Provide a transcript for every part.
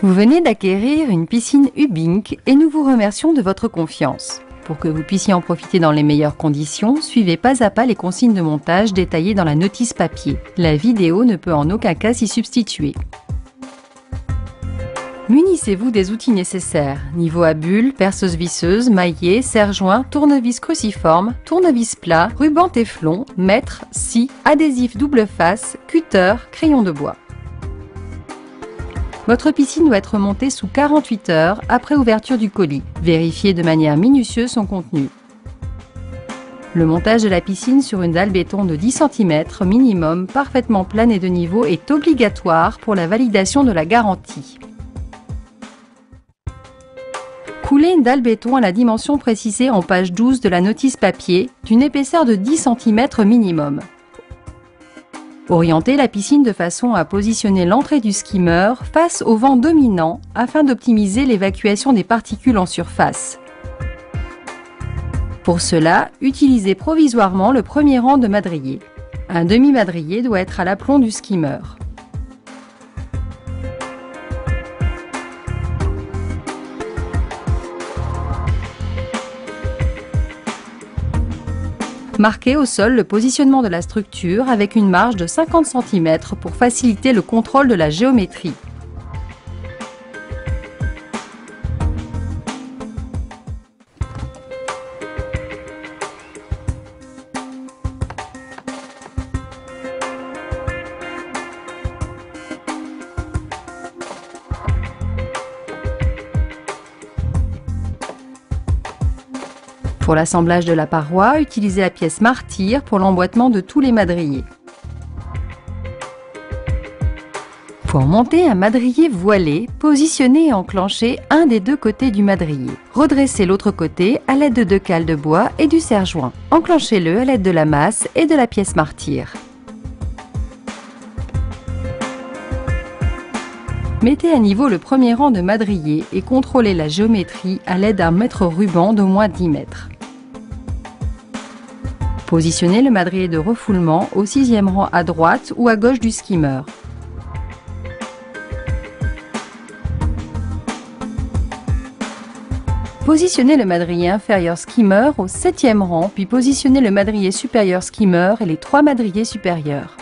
Vous venez d'acquérir une piscine Hubink et nous vous remercions de votre confiance. Pour que vous puissiez en profiter dans les meilleures conditions, suivez pas à pas les consignes de montage détaillées dans la notice papier. La vidéo ne peut en aucun cas s'y substituer. Munissez-vous des outils nécessaires, niveau à bulles, perceuse visseuse, maillet, serre-joint, tournevis cruciforme, tournevis plat, ruban téflon, mètre, scie, adhésif double face, cutter, crayon de bois. Votre piscine doit être montée sous 48 heures après ouverture du colis. Vérifiez de manière minutieuse son contenu. Le montage de la piscine sur une dalle béton de 10 cm minimum, parfaitement plane et de niveau, est obligatoire pour la validation de la garantie. Coulez une dalle béton à la dimension précisée en page 12 de la notice papier, d'une épaisseur de 10 cm minimum. Orientez la piscine de façon à positionner l'entrée du skimmer face au vent dominant afin d'optimiser l'évacuation des particules en surface. Pour cela, utilisez provisoirement le premier rang de madriers. Un demi-madrier doit être à l'aplomb du skimmer. Marquez au sol le positionnement de la structure avec une marge de 50 cm pour faciliter le contrôle de la géométrie. Pour l'assemblage de la paroi, utilisez la pièce martyr pour l'emboîtement de tous les madriers. Pour monter un madrier voilé, positionnez et enclenchez un des deux côtés du madrier. Redressez l'autre côté à l'aide de 2 cales de bois et du serre-joint. Enclenchez-le à l'aide de la masse et de la pièce martyr. Mettez à niveau le premier rang de madrier et contrôlez la géométrie à l'aide d'un mètre ruban d'au moins 10 mètres. Positionnez le madrier de refoulement au 6e rang à droite ou à gauche du skimmer. Positionnez le madrier inférieur skimmer au 7e rang, puis positionnez le madrier supérieur skimmer et les 3 madriers supérieurs.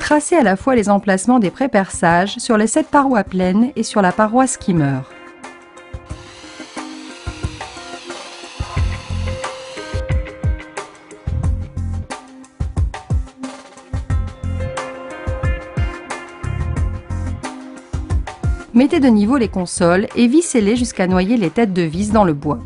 Tracez à la fois les emplacements des pré-perçages sur les 7 parois pleines et sur la paroi skimmer. Mettez de niveau les consoles et vissez-les jusqu'à noyer les têtes de vis dans le bois.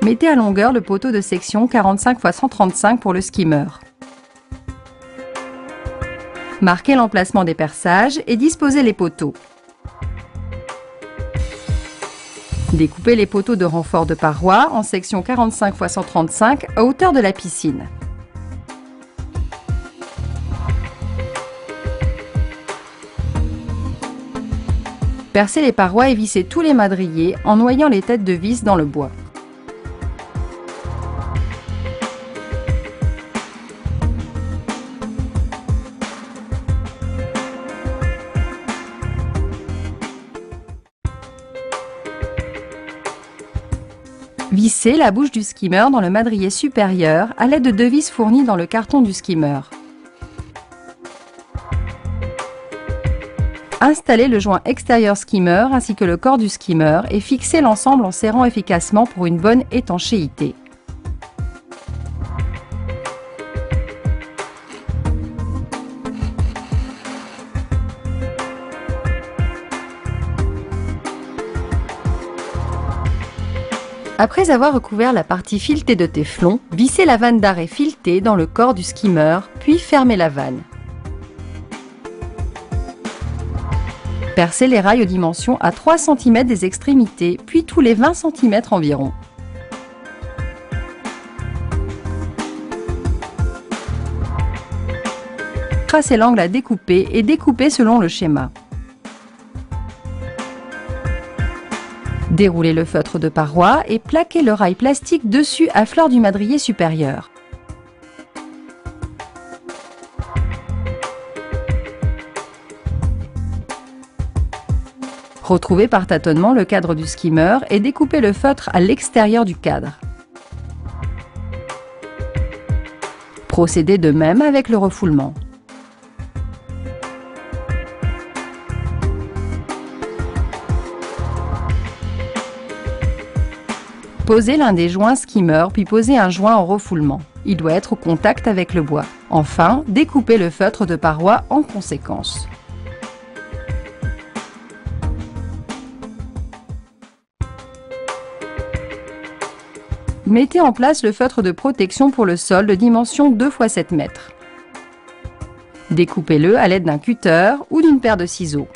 Mettez à longueur le poteau de section 45 x 135 pour le skimmer. Marquez l'emplacement des perçages et disposez les poteaux. Découpez les poteaux de renfort de paroi en section 45 x 135 à hauteur de la piscine. Percez les parois et vissez tous les madriers en noyant les têtes de vis dans le bois. Vissez la bouche du skimmer dans le madrier supérieur à l'aide de 2 vis fournies dans le carton du skimmer. Installez le joint extérieur skimmer ainsi que le corps du skimmer et fixez l'ensemble en serrant efficacement pour une bonne étanchéité. Après avoir recouvert la partie filetée de téflon, vissez la vanne d'arrêt filetée dans le corps du skimmer, puis fermez la vanne. Percez les rails aux dimensions à 3 cm des extrémités, puis tous les 20 cm environ. Tracez l'angle à découper et découpez selon le schéma. Déroulez le feutre de paroi et plaquez le rail plastique dessus à fleur du madrier supérieur. Retrouvez par tâtonnement le cadre du skimmer et découpez le feutre à l'extérieur du cadre. Procédez de même avec le refoulement. Posez l'un des joints skimmer, puis posez un joint en refoulement. Il doit être au contact avec le bois. Enfin, découpez le feutre de paroi en conséquence. Mettez en place le feutre de protection pour le sol de dimension 2 x 7 mètres. Découpez-le à l'aide d'un cutter ou d'une paire de ciseaux.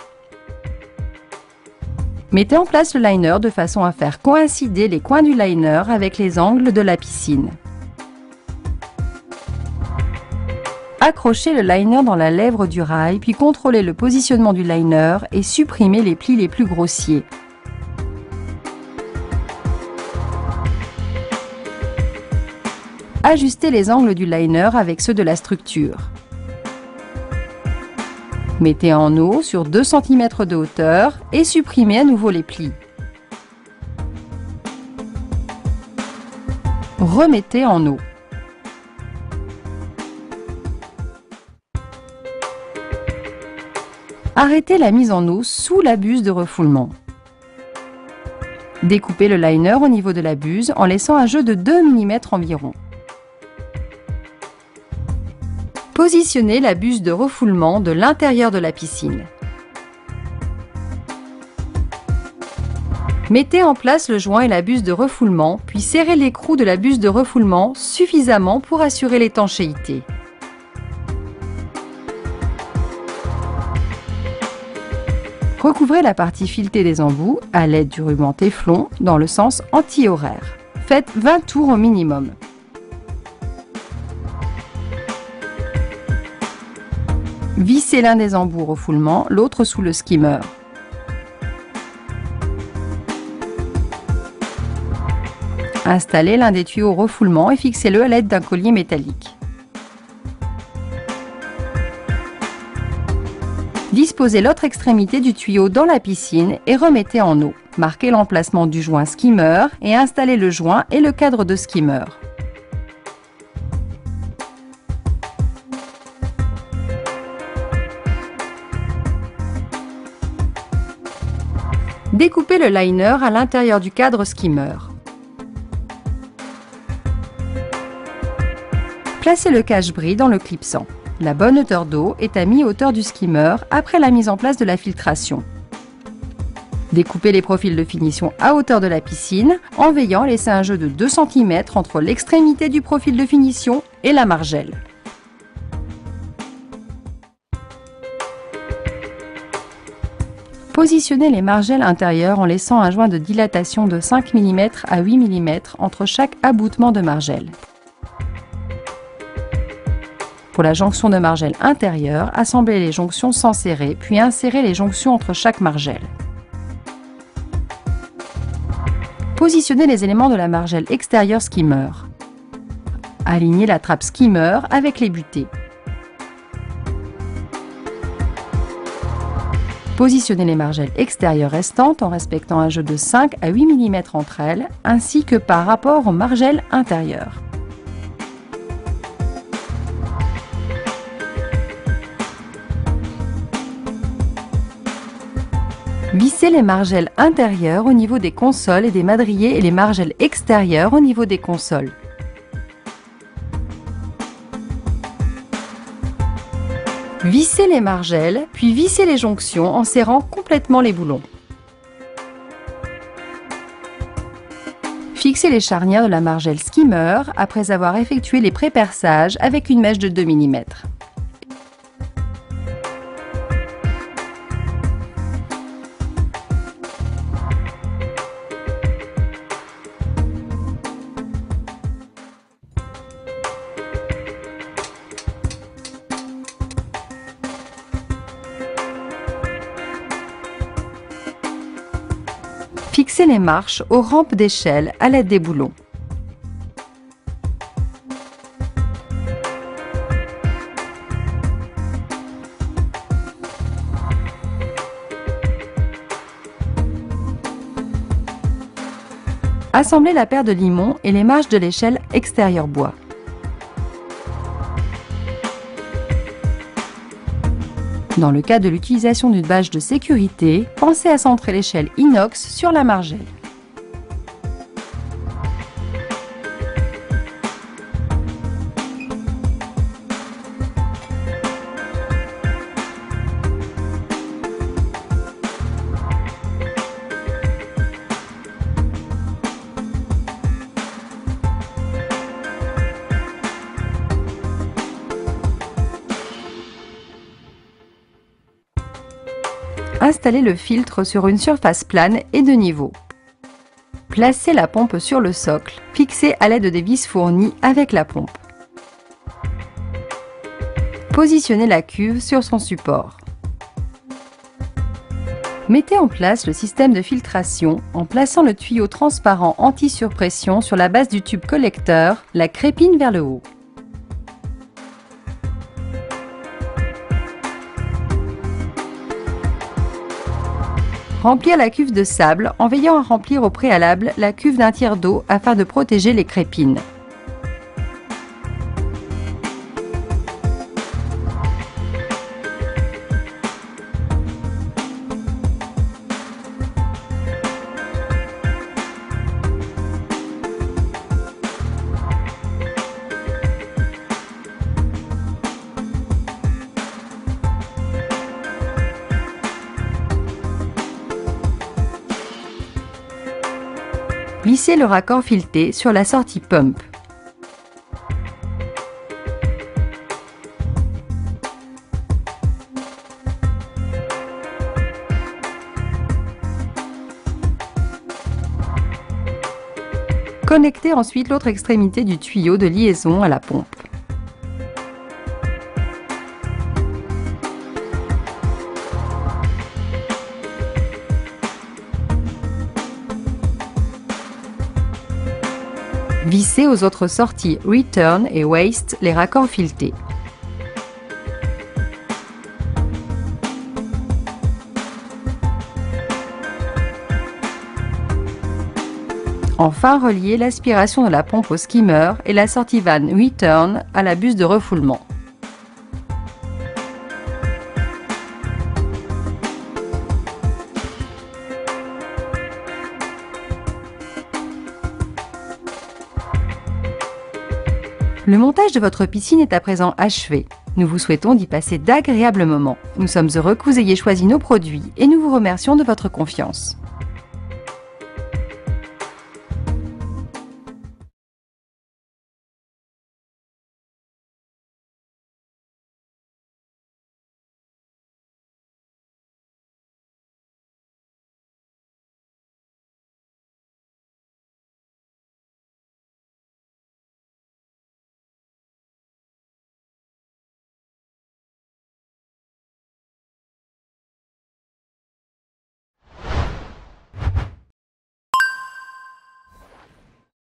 Mettez en place le liner de façon à faire coïncider les coins du liner avec les angles de la piscine. Accrochez le liner dans la lèvre du rail, puis contrôlez le positionnement du liner et supprimez les plis les plus grossiers. Ajustez les angles du liner avec ceux de la structure. Mettez en eau sur 2 cm de hauteur et supprimez à nouveau les plis. Remettez en eau. Arrêtez la mise en eau sous la buse de refoulement. Découpez le liner au niveau de la buse en laissant un jeu de 2 mm environ. Positionnez la buse de refoulement de l'intérieur de la piscine. Mettez en place le joint et la buse de refoulement, puis serrez l'écrou de la buse de refoulement suffisamment pour assurer l'étanchéité. Recouvrez la partie filetée des embouts à l'aide du ruban téflon dans le sens anti-horaire. Faites 20 tours au minimum. Vissez l'un des embouts au refoulement, l'autre sous le skimmer. Installez l'un des tuyaux au refoulement et fixez-le à l'aide d'un collier métallique. Disposez l'autre extrémité du tuyau dans la piscine et remettez en eau. Marquez l'emplacement du joint skimmer et installez le joint et le cadre de skimmer. Découpez le liner à l'intérieur du cadre skimmer. Placez le cache-bris dans le clipsant. La bonne hauteur d'eau est à mi-hauteur du skimmer après la mise en place de la filtration. Découpez les profils de finition à hauteur de la piscine en veillant à laisser un jeu de 2 cm entre l'extrémité du profil de finition et la margelle. Positionnez les margelles intérieures en laissant un joint de dilatation de 5 mm à 8 mm entre chaque aboutement de margelle. Pour la jonction de margelle intérieure, assemblez les jonctions sans serrer, puis insérez les jonctions entre chaque margelle. Positionnez les éléments de la margelle extérieure skimmer. Alignez la trappe skimmer avec les butées. Positionnez les margelles extérieures restantes en respectant un jeu de 5 à 8 mm entre elles, ainsi que par rapport aux margelles intérieures. Vissez les margelles intérieures au niveau des consoles et des madriers et les margelles extérieures au niveau des consoles. Vissez les margelles, puis vissez les jonctions en serrant complètement les boulons. Fixez les charnières de la margelle skimmer après avoir effectué les pré-perçages avec une mèche de 2 mm. Fixez les marches aux rampes d'échelle à l'aide des boulons. Assemblez la paire de limons et les marches de l'échelle extérieure bois. Dans le cas de l'utilisation d'une bâche de sécurité, pensez à centrer l'échelle inox sur la margelle. Installez le filtre sur une surface plane et de niveau. Placez la pompe sur le socle, fixée à l'aide des vis fournies avec la pompe. Positionnez la cuve sur son support. Mettez en place le système de filtration en plaçant le tuyau transparent anti-surpression sur la base du tube collecteur, la crépine vers le haut. Remplir la cuve de sable en veillant à remplir au préalable la cuve d'un tiers d'eau afin de protéger les crépines. Vissez le raccord fileté sur la sortie pump. Connectez ensuite l'autre extrémité du tuyau de liaison à la pompe. Vissez aux autres sorties Return et Waste les raccords filetés. Enfin, reliez l'aspiration de la pompe au skimmer et la sortie vanne Return à la buse de refoulement. Le montage de votre piscine est à présent achevé. Nous vous souhaitons d'y passer d'agréables moments. Nous sommes heureux que vous ayez choisi nos produits et nous vous remercions de votre confiance.